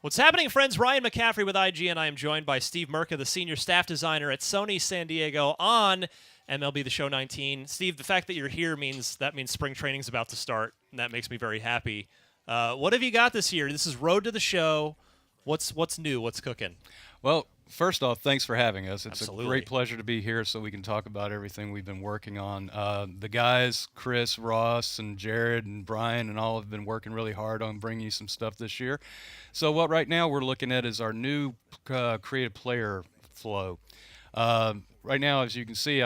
What's happening, friends? Ryan McCaffrey with IG, and I am joined by Steve Merca, the senior staff designer at Sony San Diego on MLB The Show 19. Steve, the fact that you're here means spring training's about to start, and that makes me very happy. What have you got this year? This is Road to the Show. What's new? What's cooking? Well, first off, thanks for having us. It's Absolutely. a great pleasure to be here so we can talk about everything we've been working on. The guys, Chris, Ross, and Jared, and Brian, and all have been working really hard on bringing you some stuff this year. So what right now we're looking at is our new creative player flow. Right now, as you can see,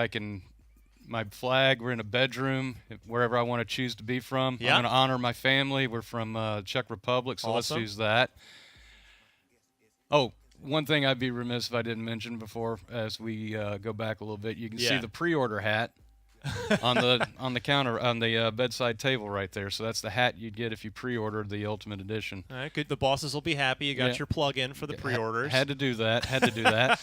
my flag, we're in a bedroom, wherever I want to choose to be from. Yeah. I'm going to honor my family. We're from Czech Republic, so Awesome. let's use that. Oh, one thing I'd be remiss if I didn't mention before, as we go back a little bit, you can see the pre-order hat on the counter on the bedside table right there. So that's the hat you'd get if you pre-ordered the Ultimate Edition. All right, good. The bosses will be happy. You got your plug-in for the pre-orders. Had to do that.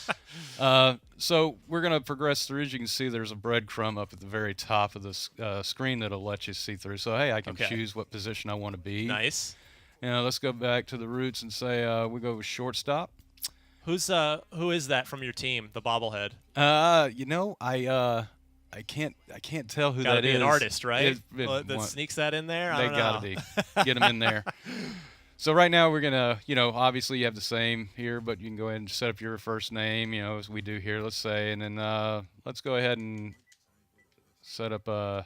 So we're gonna progress through. As you can see, there's a breadcrumb up at the very top of the screen that'll let you see through. So hey, I can choose what position I want to be. Nice. Let's go back to the roots and say we go with shortstop. Who is that from your team? The bobblehead. I can't tell who Gotta that be is. an artist, right? That Sneaks that in there. They gotta be. Get them in there. So right now we're gonna, obviously you have the same here, but you can go ahead and set up your first name, as we do here. Let's say, and then let's go ahead and set up our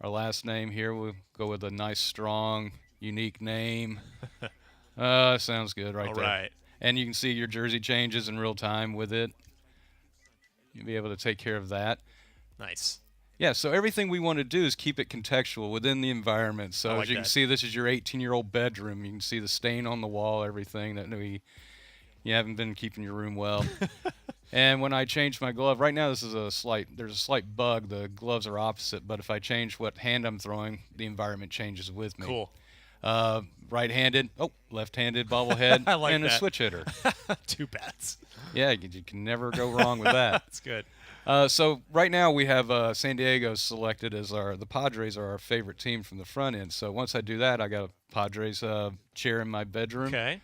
last name here. We'll go with a nice, strong, unique name. Sounds good right there. All right. And you can see your jersey changes in real time with it. You'll be able to take care of that. Nice. Yeah, so everything we want to do is keep it contextual within the environment. So as you can see, this is your 18-year-old bedroom. You can see the stain on the wall, everything that you haven't been keeping your room well. And when I change my glove, right now there's a slight bug. The gloves are opposite, but if I change what hand I'm throwing, the environment changes with me. Cool. Right-handed, left-handed bobblehead, I like and that. a switch hitter. Two bats. Yeah, you can never go wrong with that. That's good. So right now we have San Diego selected as the Padres are our favorite team from the front end. So once I do that, I got a Padres chair in my bedroom. Okay.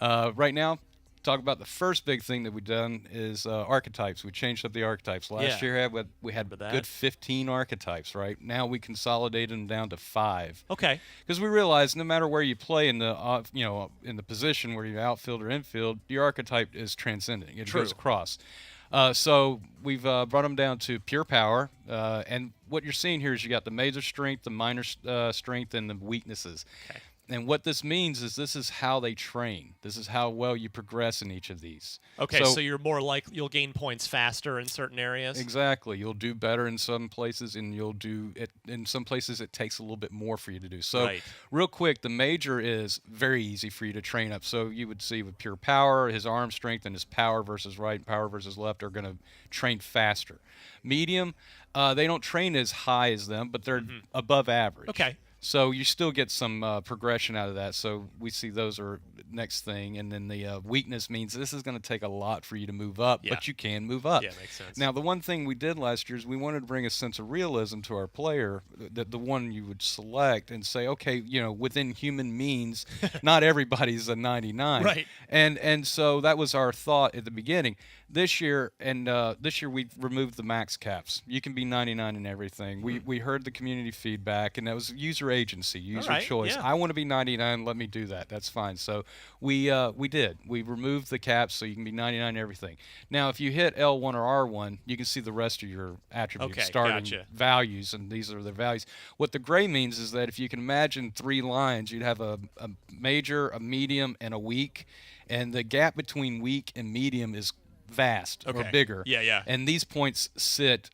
Right now, talk about the first big thing that we've done is archetypes. We changed up the archetypes. Last year we had good 15 archetypes. Right now we consolidated them down to 5. Okay. Because we realized no matter where you play in the in the position where you're outfield or infield, your archetype is transcending. It goes across. So we've brought them down to pure power, and what you're seeing here is you got the major strength, the minor strength, and the weaknesses. Okay. And what this means is this is how they train. This is how well you progress in each of these. Okay, so you're more likely you'll gain points faster in certain areas. Exactly. You'll do better in some places, and you'll do it in some places. It takes a little bit more for you to do. So, real quick, the major is very easy for you to train up. So you would see with pure power, his arm strength and his power versus right, power versus left are going to train faster. Medium, they don't train as high as them, but they're above average. Okay. So you still get some progression out of that. So we see those are next thing. And then the weakness means this is going to take a lot for you to move up, but you can move up. Yeah, makes sense. Now, the one thing we did last year is we wanted to bring a sense of realism to our player, that the one you would select and say, okay, within human means, not everybody's a 99. Right. And so that was our thought at the beginning. This year we removed the max caps. You can be 99 in everything. We heard the community feedback, and that was user agency, user choice. Yeah. I want to be 99. Let me do that. That's fine. So we did. We removed the caps so you can be 99 in everything. Now, if you hit L1 or R1, you can see the rest of your attributes, starting values, and these are the values. What the gray means is that if you can imagine 3 lines, you'd have a major, a medium, and a weak, and the gap between weak and medium is vast or bigger. Yeah. And these points sit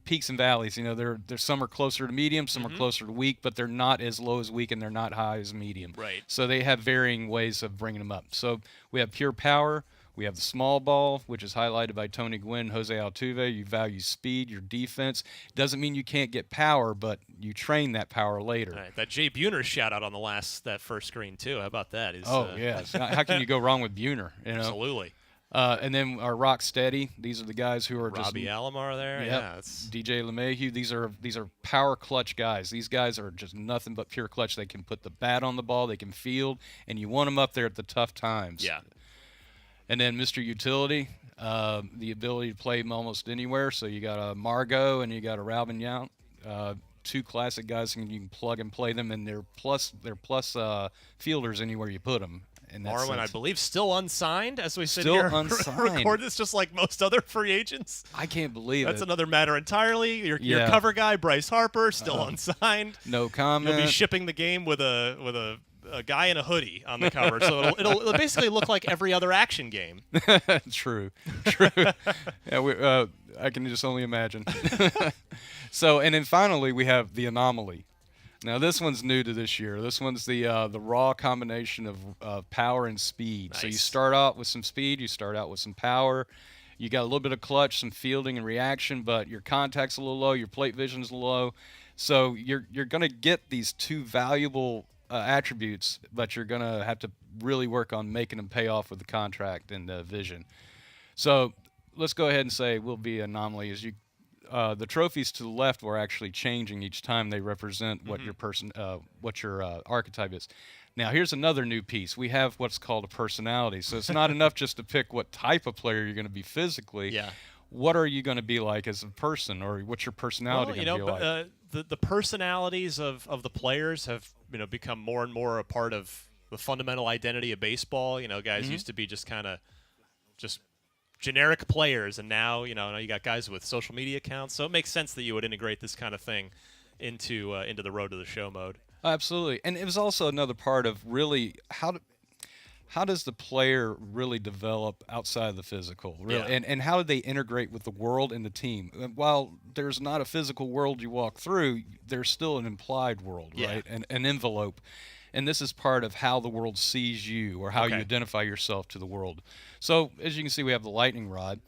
peaks and valleys. There's some are closer to medium, some are closer to weak, but they're not as low as weak and they're not high as medium. Right. So they have varying ways of bringing them up. So we have pure power. We have the small ball, which is highlighted by Tony Gwynn, Jose Altuve. You value speed, your defense. Doesn't mean you can't get power, but you train that power later. All right. That Jay Buhner shout out on that first screen too. How about that? Yes. How can you go wrong with Buhner? Absolutely. And then our Rock Steady. These are the guys who are Robbie just Alomar there. Yep. Yeah. DJ LeMahieu. These are power clutch guys. These guys are just nothing but pure clutch. They can put the bat on the ball. They can field, and you want them up there at the tough times. Yeah. And then Mr. Utility, the ability to play almost anywhere. So you got a Margot and you got a Robin Yount, two classic guys, and you can plug and play them, and they're plus fielders anywhere you put them. Marwin, I believe, still unsigned as we sit still here unsigned. record this, just like most other free agents. I can't believe That's it. another matter entirely. Your cover guy, Bryce Harper, still unsigned. No comment. You'll be shipping the game with a guy in a hoodie on the cover, so it'll basically look like every other action game. True. Yeah, I can just only imagine. So, and then finally we have the Anomaly. Now this one's new to this year. This one's the raw combination of power and speed. Nice. So you start out with some speed, you start out with some power. You got a little bit of clutch, some fielding and reaction, but your contact's a little low, your plate vision's low. So you're going to get these two valuable attributes, but you're going to have to really work on making them pay off with the contract and the vision. So let's go ahead and say we'll be Anomaly. As you the trophies to the left were actually changing each time they represent what your archetype is. Now here's another new piece. We have what's called a personality. So it's not enough just to pick what type of player you're going to be physically. Yeah. What are you going to be like as a person, or what's your personality going to be like? The personalities of the players have become more and more a part of the fundamental identity of baseball. Guys used to be just kind of just generic players, and now you got guys with social media accounts, so it makes sense that you would integrate this kind of thing into the road to the show mode. Absolutely. And it was also another part of really how does the player really develop outside of the physical, really? Yeah. And how do they integrate with the world and the team? While there's not a physical world you walk through, there's still an implied world, right? An envelope. And this is part of how the world sees you, or how you identify yourself to the world. So as you can see, we have the lightning rod,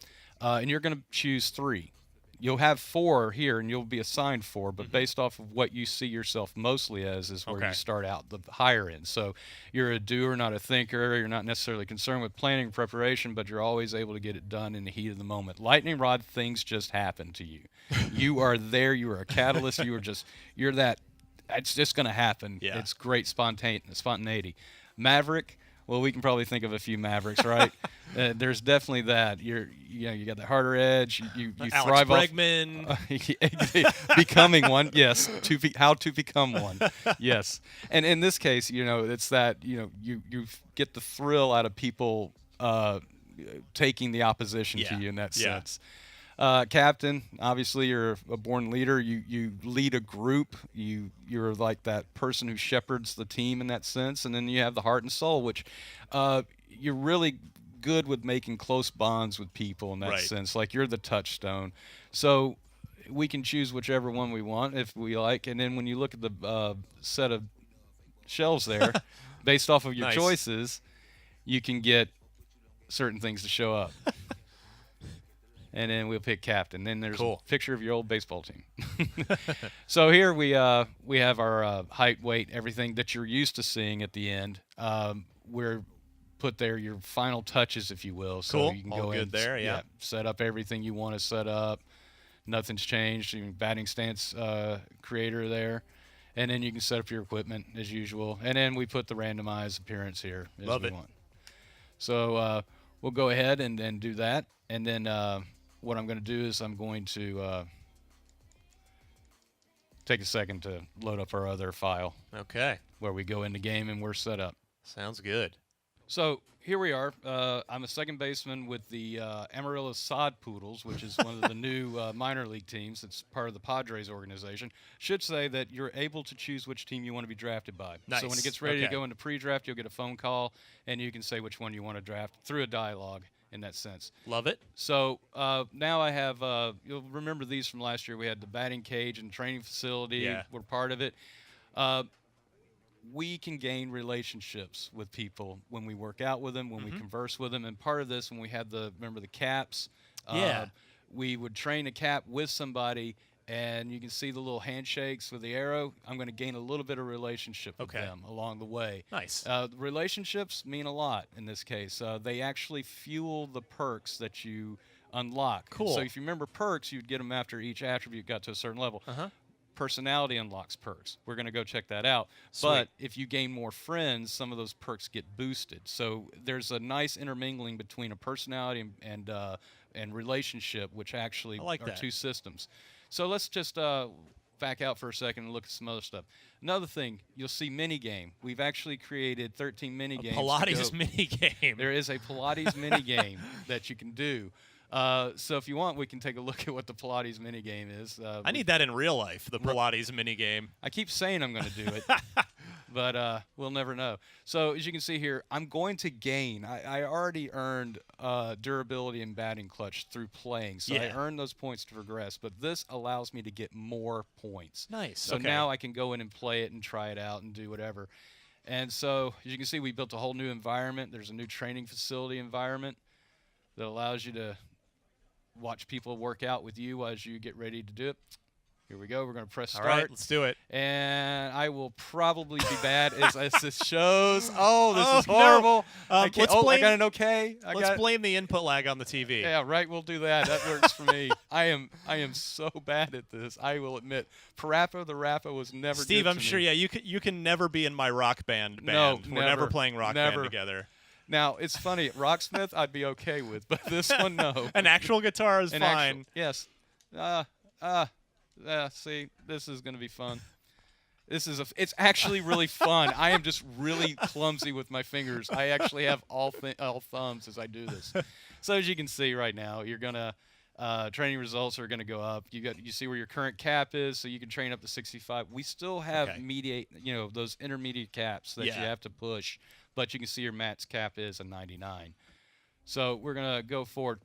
and you're going to choose 3. You'll have 4 here, and you'll be assigned 4, but based off of what you see yourself mostly as is where you start out, the higher end. So you're a doer, not a thinker. You're not necessarily concerned with planning and preparation, but you're always able to get it done in the heat of the moment. Lightning rod, things just happen to you. You are there. You are a catalyst. You're that. It's just going to happen. Yeah. It's great spontaneity. Maverick, well, we can probably think of a few Mavericks, right? There's definitely that. You got the harder edge. You Alex thrive Bregman. off becoming one. Yes, how to become one. Yes, and in this case, it's that you get the thrill out of people taking the opposition to you in that sense. Captain, obviously you're a born leader. You lead a group. You're like that person who shepherds the team in that sense. And then you have the heart and soul, which you're really good with making close bonds with people in that sense. Like you're the touchstone. So we can choose whichever one we want if we like. And then when you look at the set of shelves there, based off of your choices, you can get certain things to show up. And then we'll pick captain. Then there's a picture of your old baseball team. So here we have our height, weight, everything that you're used to seeing at the end. We're put there your final touches, if you will. So you can All go good in, there, set up everything you want to set up. Nothing's changed. Batting stance creator there. And then you can set up your equipment as usual. And then we put the randomized appearance here as we want. So we'll go ahead and do that. And then what I'm going to do is I'm going to take a second to load up our other file. Okay. Where we go into game and we're set up. Sounds good. So here we are. I'm a second baseman with the Amarillo Sod Poodles, which is one of the new minor league teams. It's part of the Padres organization. Should say that you're able to choose which team you want to be drafted by. Nice. So when it gets ready to go into pre-draft, you'll get a phone call, and you can say which one you want to draft through a dialogue in that sense. Love it. So now I have, you'll remember these from last year. We had the batting cage and training facility. Yeah. We're part of it. We can gain relationships with people when we work out with them, when we converse with them. And part of this, when we had remember the caps? Yeah. We would train a cap with somebody, and you can see the little handshakes with the arrow. I'm going to gain a little bit of relationship with them along the way. Nice. Relationships mean a lot in this case. They actually fuel the perks that you unlock. Cool. So if you remember perks, you'd get them after each attribute got to a certain level. Personality unlocks perks. We're going to go check that out. Sweet. But if you gain more friends, some of those perks get boosted. So there's a nice intermingling between a personality and relationship, which actually are that. Two systems. So let's just back out for a second and look at some other stuff. Another thing, you'll see minigame. We've actually created 13 minigames. Pilates minigame. There is a Pilates minigame that you can do. So if you want, we can take a look at what the Pilates minigame is. I need that in real life, the Pilates minigame. I keep saying I'm going to do it, but we'll never know. So as you can see here, I'm going to gain. I already earned durability and batting clutch through playing, so I earned those points to progress, but this allows me to get more points. Nice. So now I can go in and play it and try it out and do whatever. And so as you can see, we built a whole new environment. There's a new training facility environment that allows you to watch people work out with you as you get ready to do it. Here we go. We're going to press start. All right, let's do it. And I will probably be bad as this shows. Oh, this is horrible. No. I got an okay. Let's blame the input lag on the TV. Yeah, right. We'll do that. That works for me. I am so bad at this. I will admit. Parappa the Rappa was never Steve, good I'm to sure, me. you can never be in my rock band. No, We're never playing rock band together. Now, it's funny. Rocksmith, I'd be okay with, but this one, no. An actual guitar is fine. Yes. See, this is going to be fun. It's actually really fun. I am just really clumsy with my fingers. I actually have all thumbs as I do this. So as you can see right now, you're going to training results are going to go up. You see where your current cap is, so you can train up to 65. We still have those intermediate caps that you have to push. But you can see your max cap is a 99. So we're going to go forward.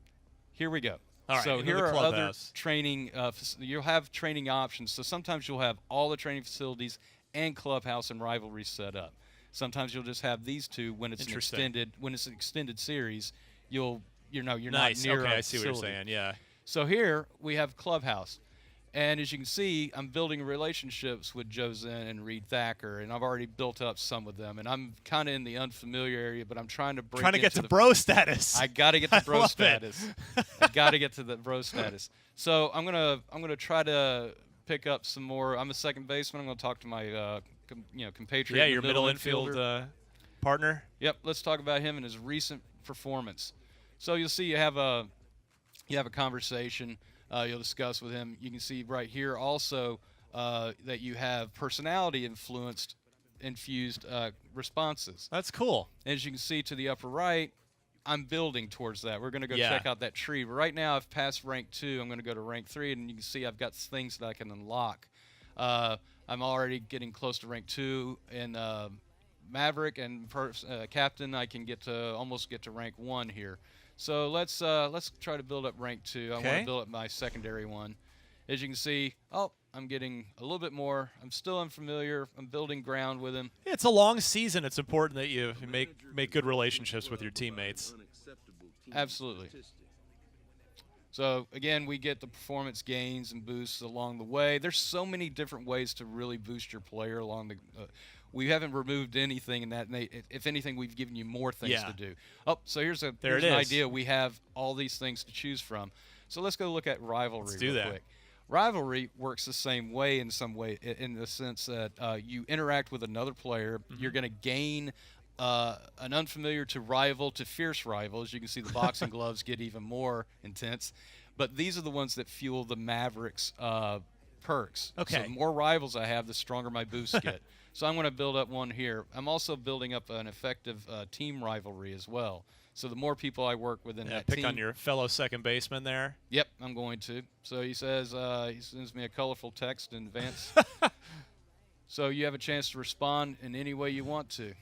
Here we go. All right, so here are other training. You'll have training options. So sometimes you'll have all the training facilities and clubhouse and rivalry set up. Sometimes you'll just have these two when it's an extended series. You're not near I see what facility. you're saying. Yeah. So here we have clubhouse. And as you can see, I'm building relationships with Jozen and Reed Thacker, and I've already built up some of them. And I'm kind of in the unfamiliar area, but I'm trying to get to bro status. I got to get to bro status. I got to get to the bro status. So I'm gonna try to pick up some more. I'm a second baseman. I'm gonna talk to my compatriot. Yeah, your middle infield partner. Yep. Let's talk about him and his recent performance. So you'll see you have a conversation. You'll discuss with him. You can see right here also that you have personality infused responses. That's cool. As you can see to the upper right, I'm building towards that. We're going to go check out that tree. But right now I've passed rank 2. I'm going to go to rank 3, and you can see I've got things that I can unlock. I'm already getting close to rank 2 in Maverick, and Captain I can almost get to rank 1 here. So let's try to build up rank 2. I want to build up my secondary one. As you can see, I'm getting a little bit more. I'm still unfamiliar. I'm building ground with him. Yeah, it's a long season. It's important that you make good relationships with your teammates. Absolutely. So again, we get the performance gains and boosts along the way. There's so many different ways to really boost your player along the. We haven't removed anything in that. If anything, we've given you more things to do. So here's an idea. We have all these things to choose from. So let's go look at rivalry real quick. Rivalry works the same way in some way, in the sense that you interact with another player. Mm-hmm. You're going to gain an unfamiliar to rival to fierce rival. As you can see, the boxing gloves get even more intense. But these are the ones that fuel the Mavericks perks. Okay. So the more rivals I have, the stronger my boosts get. So I'm going to build up one here. I'm also building up an effective team rivalry as well. So the more people I work with in that team. Pick on your fellow second baseman there. Yep, I'm going to. So he says, he sends me a colorful text in advance. So you have a chance to respond in any way you want to.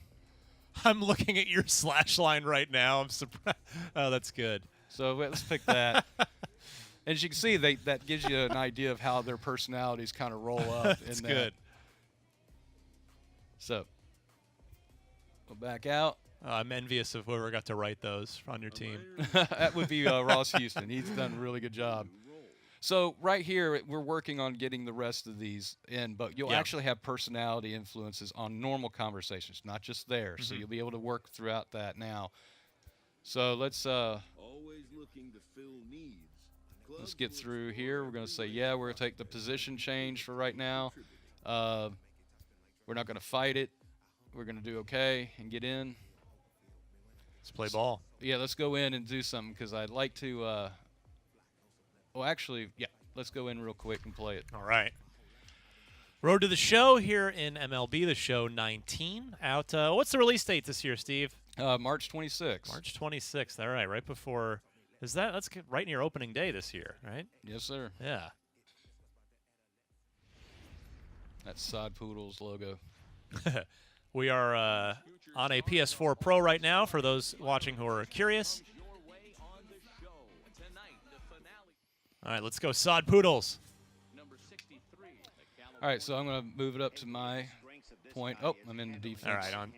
I'm looking at your slash line right now. I'm surprised. Oh, that's good. So let's pick that. As you can see, that gives you an idea of how their personalities kind of roll up. That's good. So, go back out. I'm envious of whoever got to write those on your team. That would be Ross Houston. He's done a really good job. So right here, we're working on getting the rest of these in, but you'll actually have personality influences on normal conversations, not just there. So you'll be able to work throughout that now. So let's Always looking to fill needs. let's get through here. We're going to say, yeah, we're going to take the position change for right now. We're not going to fight it. We're going to do okay and get in. Let's play ball. Yeah, let's go in and do something because I'd like to. Well, actually, yeah, let's go in real quick and play it. All right. Road to the show here in MLB, the show 19. Out. What's the release date this year, Steve? March 26th. March 26th. All right, right before. That's right near opening day this year, right? Yes, sir. Yeah. That's Sod Poodle's logo. We are on a PS4 Pro right now for those watching who are curious. All right, let's go Sod Poodles. All right, so I'm going to move it up to my point. Oh, I'm in the defense. All right, on.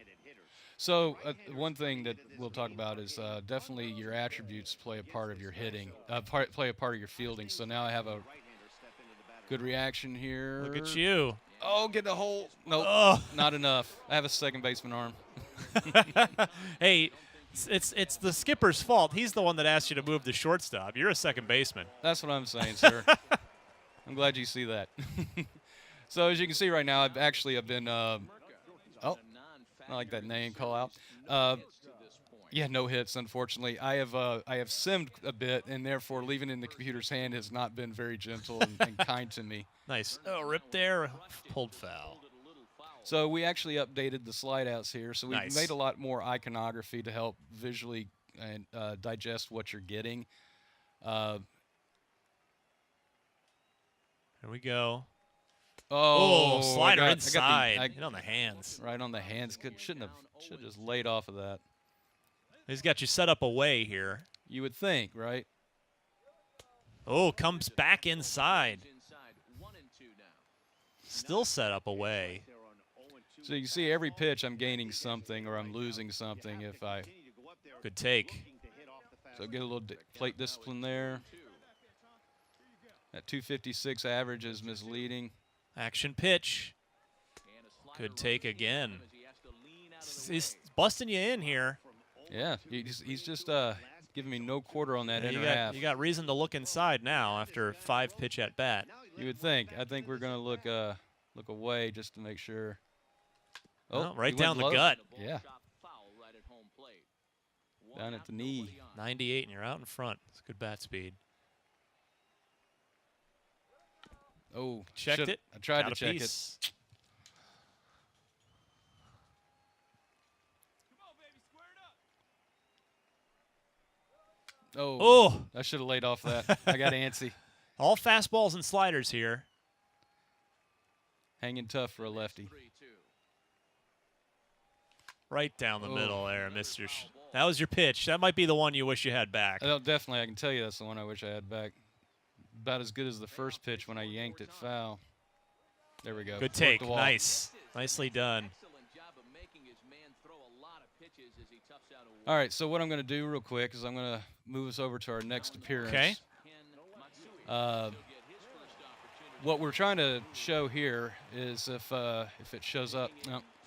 So one thing that we'll talk about is definitely your attributes play a part of your hitting, play a part of your fielding. So now I have a good reaction here. Look at you. Oh, get the hole. Nope, not enough. I have a second baseman arm. Hey, it's the skipper's fault. He's the one that asked you to move the shortstop. You're a second baseman. That's what I'm saying, sir. I'm glad you see that. So as you can see right now, I've been I like that name call out. Yeah, no hits, unfortunately. I have simmed a bit, and therefore leaving it in the computer's hand has not been very gentle and kind to me. Nice. Oh, ripped there, pulled foul. So we actually updated the slide outs here. So we made a lot more iconography to help visually and digest what you're getting. Here we go. Oh, slider inside. Hit on the hands. Right on the hands. Should have just laid off of that. He's got you set up away here. You would think, right? Oh, comes back inside. Still set up away. So you see every pitch I'm gaining something or I'm losing something if I... Good take. So get a little plate discipline there. That 256 average is misleading. Action pitch. Good take again. He's busting you in here. Yeah, he's just giving me no quarter on that inner half. You got reason to look inside now after 5 pitch at bat. You would think. I think we're going to look away just to make sure. Oh, right down the gut. Yeah. Down at the knee. 98, and you're out in front. It's good bat speed. Oh, checked it. I tried to check it. Oh, I should have laid off that. I got antsy. All fastballs and sliders here. Hanging tough for a lefty. Right down the middle there, Mr. That was your pitch. That might be the one you wish you had back. Oh, definitely. I can tell you that's the one I wish I had back. About as good as the first pitch when I yanked it foul. There we go. Good take. Nice. Nicely done. All right, so what I'm going to do real quick is I'm going to move us over to our next appearance. Okay. What we're trying to show here is if it shows up.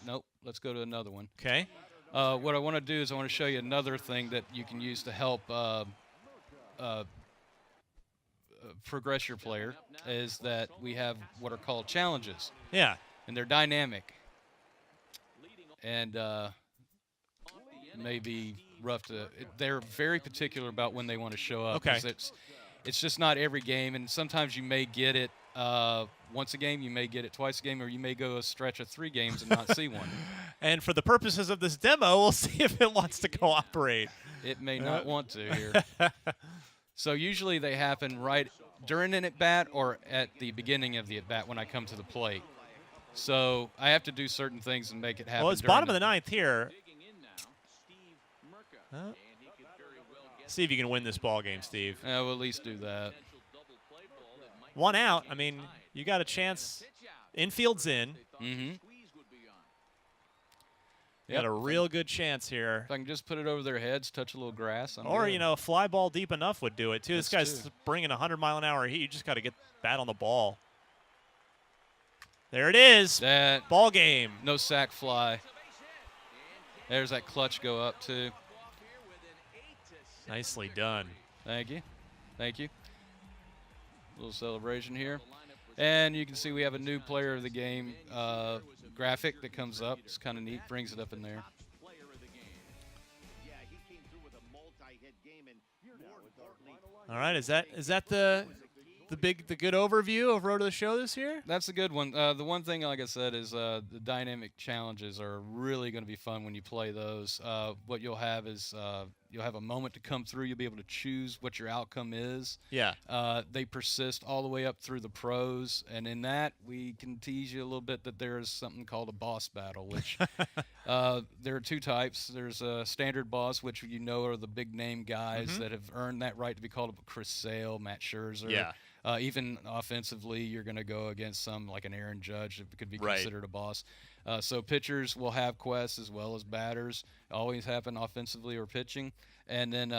Nope. Let's go to another one. Okay. What I want to do is I want to show you another thing that you can use to help progress your player is that we have what are called challenges. Yeah. And they're dynamic. And may be rough to. They're very particular about when they want to show up. Okay. It's just not every game, and sometimes you may get it once a game, you may get it twice a game, or you may go a stretch of 3 games and not see one. And for the purposes of this demo, we'll see if it wants to cooperate. It may not want to here. So usually they happen right during an at-bat or at the beginning of the at-bat when I come to the plate. So I have to do certain things and make it happen. Well, it's bottom of the 9th here. See if you can win this ball game, Steve. Yeah, we'll at least do that. 1 out. I mean, you got a chance. Infield's in. Mm-hmm. Got a real good chance here. If I can just put it over their heads, touch a little grass. Or, good. you know, a fly ball deep enough would do it, too. That's this guy's bringing 100-mile-an-hour heat. You just got to get bat on the ball. There it is. That ball game. No sack fly. There's that clutch go up, too. Nicely done. Thank you. Thank you. Little celebration here. And you can see we have a new player of the game graphic that comes up. It's kind of neat. Brings it up in there. All right, is that the good overview of Road to the Show this year? That's a good one. The one thing, like I said, is the dynamic challenges are really going to be fun when you play those. What you'll have is you'll have a moment to come through. You'll be able to choose what your outcome is. Yeah. They persist all the way up through the pros, and in that we can tease you a little bit that there is something called a boss battle, which there are two types. There's a standard boss, which you know are the big name guys that have earned that right to be called Chris Sale, Matt Scherzer. Yeah. Even offensively, you're going to go against some like an Aaron Judge that could be considered a boss. So pitchers will have quests as well as batters. Always happen offensively or pitching. And then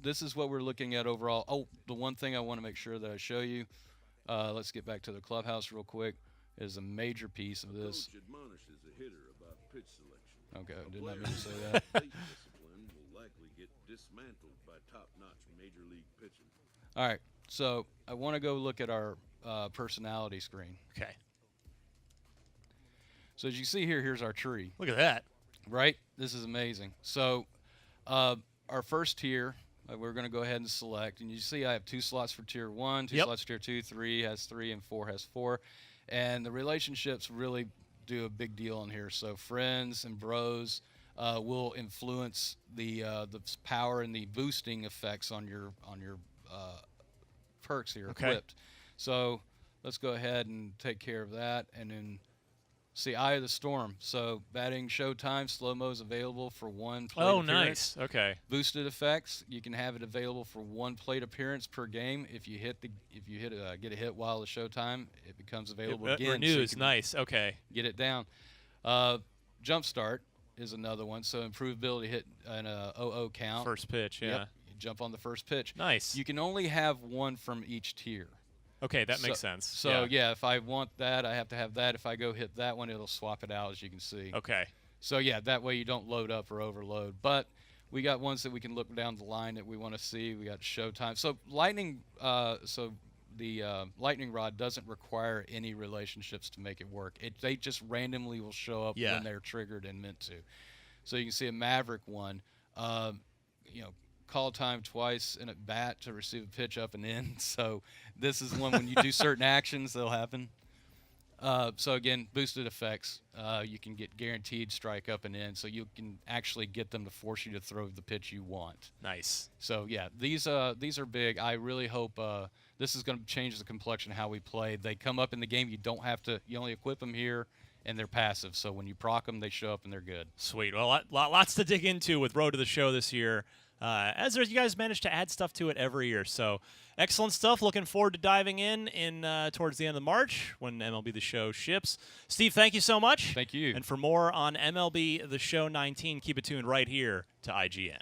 this is what we're looking at overall. Oh, the one thing I want to make sure that I show you, let's get back to the clubhouse real quick, is a major piece of this. Coach admonishes a hitter about pitch selection. Okay, I did not mean to say that. Plate discipline will likely get dismantled by top-notch major league pitching. All right, so I want to go look at our personality screen. Okay. So as you see here, here's our tree. Look at that. Right? This is amazing. So our first tier, we're going to go ahead and select. And you see I have 2 slots for tier 1, 2 slots for tier 2, 3 has 3, and 4 has 4. And the relationships really do a big deal in here. So friends and bros will influence the power and the boosting effects on your perks here equipped. So let's go ahead and take care of that. And then see Eye of the Storm. So batting showtime, slow-mo is available for 1 plate appearance. Nice. Okay. Boosted effects, you can have it available for 1 plate appearance per game. If you get a hit while the showtime, it becomes available again. Renews. So nice. Okay. Get it down. Jump start is another one. So improvability hit an 0-0 count. First pitch. Yeah. Yep. You jump on the first pitch. Nice. You can only have 1 from each tier. Okay, that makes sense. So, yeah, if I want that, I have to have that. If I go hit that one, it'll swap it out, as you can see. Okay. So, yeah, that way you don't load up or overload. But we got ones that we can look down the line that we want to see. We got showtime. So, the lightning rod doesn't require any relationships to make it work. They just randomly will show up when they're triggered and meant to. So, you can see a Maverick one, call time twice in at bat to receive a pitch up and in. So this is one when you do certain actions, they'll happen. So again, boosted effects. You can get guaranteed strike up and in, so you can actually get them to force you to throw the pitch you want. Nice. So yeah, these are big. I really hope this is going to change the complexion of how we play. They come up in the game. You only equip them here, and they're passive. So when you proc them, they show up and they're good. Sweet. Well, lots to dig into with Road to the Show this year. You guys manage to add stuff to it every year. So excellent stuff. Looking forward to diving in towards the end of March when MLB The Show ships. Steve, thank you so much. Thank you. And for more on MLB The Show 19, keep it tuned right here to IGN.